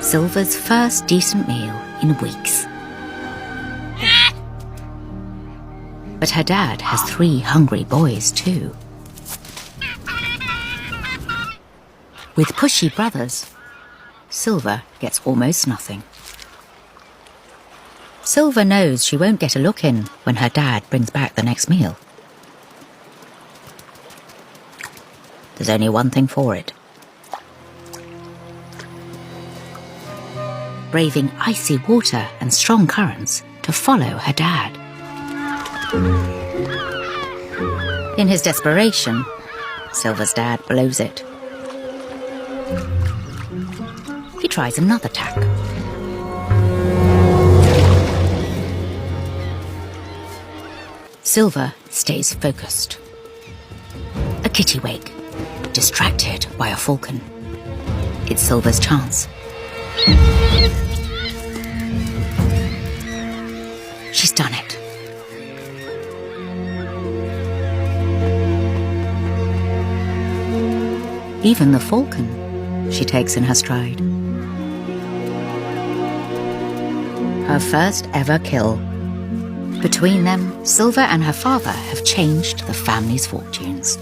Silver's first decent meal in weeks. But her dad has 3 hungry boys too. With pushy brothers, Silver gets almost nothing. Silver knows she won't get a look in when her dad brings back the next meal. There's only one thing for it. Braving icy water and strong currents to follow her dad. In his desperation, Silver's dad blows it. He tries another tack. Silver stays focused. A kittiwake, distracted by a falcon. It's Silver's chance. She's done it. Even the falcon she takes in her stride. Her first ever kill. Between them, Silver and her father have changed the family's fortunes.